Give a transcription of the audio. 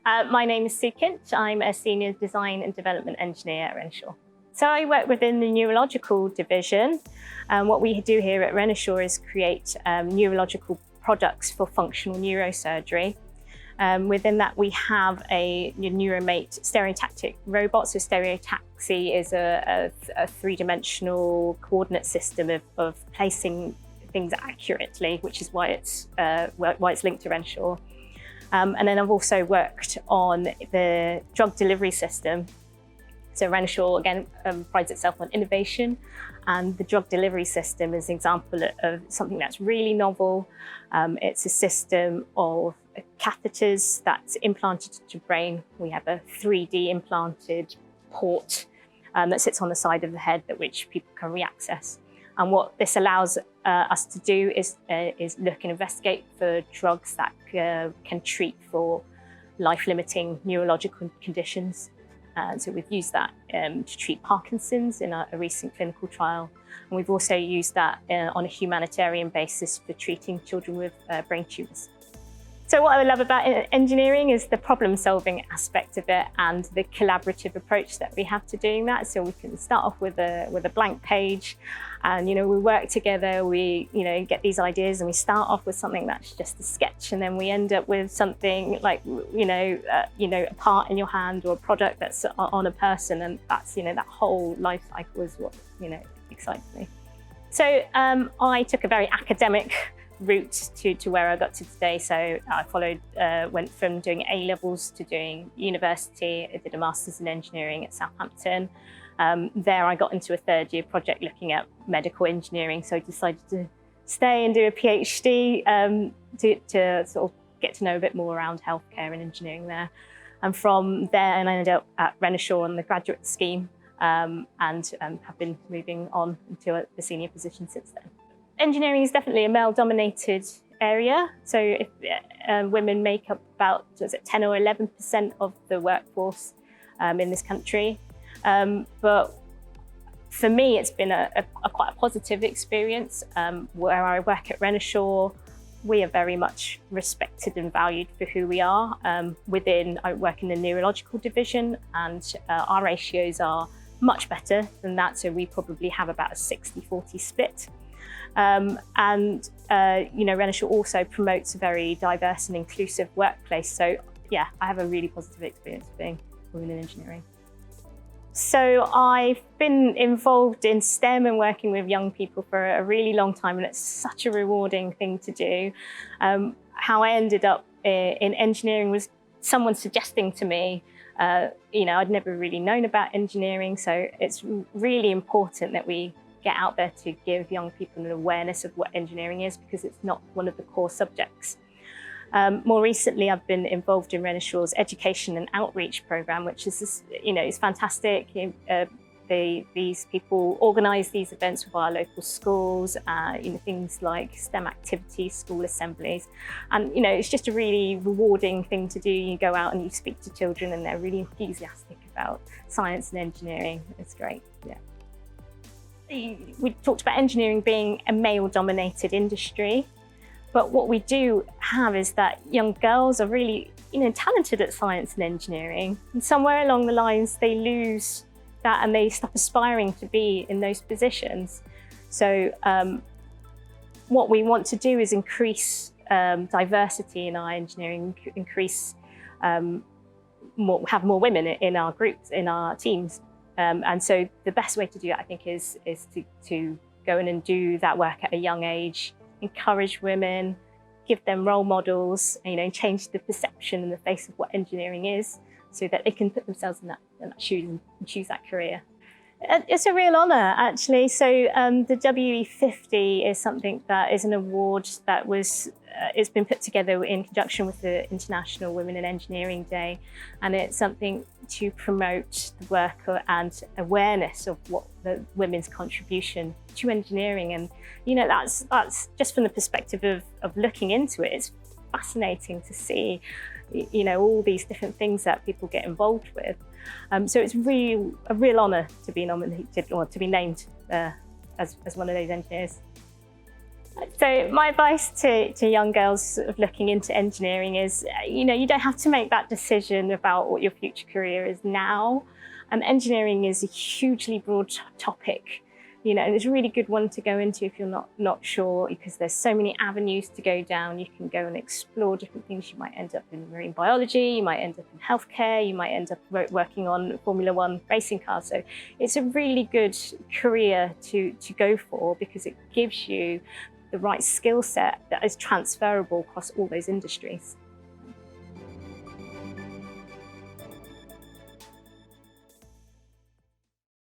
My name is Suk Kinch. I'm a Senior Design and Development Engineer at Renishaw. So I work within the Neurological Division. What we do here at Renishaw is create neurological products for functional neurosurgery. Within that, we have a NeuroMate stereotactic robot. So stereotaxy is a three-dimensional coordinate system of placing things accurately, which is why it's linked to Renishaw. And then I've also worked on the drug delivery system. So Renishaw, again, prides itself on innovation, and the drug delivery system is an example of something that's really novel. It's a system of catheters that's implanted to the brain. We have a 3D implanted port that sits on the side of the head that which people can reaccess. And what this allows us to do is look and investigate for drugs that can treat for life-limiting neurological conditions. So we've used that to treat Parkinson's in a recent clinical trial. And we've also used that on a humanitarian basis for treating children with brain tumours. So what I love about engineering is the problem-solving aspect of it and the collaborative approach that we have to doing that. So we can start off with a blank page, and we work together. We get these ideas, and we start off with something that's just a sketch, and then we end up with something like a part in your hand or a product that's on a person, and that's that whole life cycle is what excites me. So I took a very academic route to where I got to today. So I went from doing A-levels to doing university. I did a master's in engineering at Southampton. There I got into a third-year project looking at medical engineering. So I decided to stay and do a PhD to sort of get to know a bit more around healthcare and engineering there. And from there, I ended up at Renishaw on the graduate scheme and have been moving on into the senior position since then. Engineering is definitely a male-dominated area. So if, women make up about 10 or 11% of the workforce in this country. But for me, it's been quite a positive experience. Where I work at Renishaw, we are very much respected and valued for who we are. I work in the Neurological Division, and our ratios are much better than that. So we probably have about a 60-40 split. Renishaw also promotes a very diverse and inclusive workplace. So yeah, I have a really positive experience being women in engineering. So I've been involved in STEM and working with young people for a really long time, and it's such a rewarding thing to do. How I ended up in engineering was someone suggesting to me, I'd never really known about engineering, so it's really important that we get out there to give young people an awareness of what engineering is, because it's not one of the core subjects. More recently, I've been involved in Renishaw's education and outreach program, which is, is fantastic. These people organise these events with our local schools, things like STEM activities, school assemblies. And, it's just a really rewarding thing to do. You go out and you speak to children, and they're really enthusiastic about science and engineering. It's great, yeah. We talked about engineering being a male-dominated industry, but what we do have is that young girls are really, talented at science and engineering, and somewhere along the lines they lose that and they stop aspiring to be in those positions. So what we want to do is increase diversity in our engineering, have more women in our groups, in our teams. And so the best way to do that, I think, is to go in and do that work at a young age, encourage women, give them role models, change the perception and the face of what engineering is, so that they can put themselves in that shoes and choose that career. It's a real honour, actually. So the WE50 is something that is an award that it's been put together in conjunction with the International Women in Engineering Day, and it's something to promote the work and awareness of what the women's contribution to engineering. And that's just from the perspective of looking into it. It's fascinating to see all these different things that people get involved with. So it's really a real honour to be nominated or to be named as one of those engineers. So my advice to young girls sort of looking into engineering is, you don't have to make that decision about what your future career is now. Engineering is a hugely broad topic, and it's a really good one to go into if you're not sure, because there's so many avenues to go down. You can go and explore different things. You might end up in marine biology, you might end up in healthcare, you might end up working on Formula One racing cars. So it's a really good career to go for, because it gives you the right skill set that is transferable across all those industries.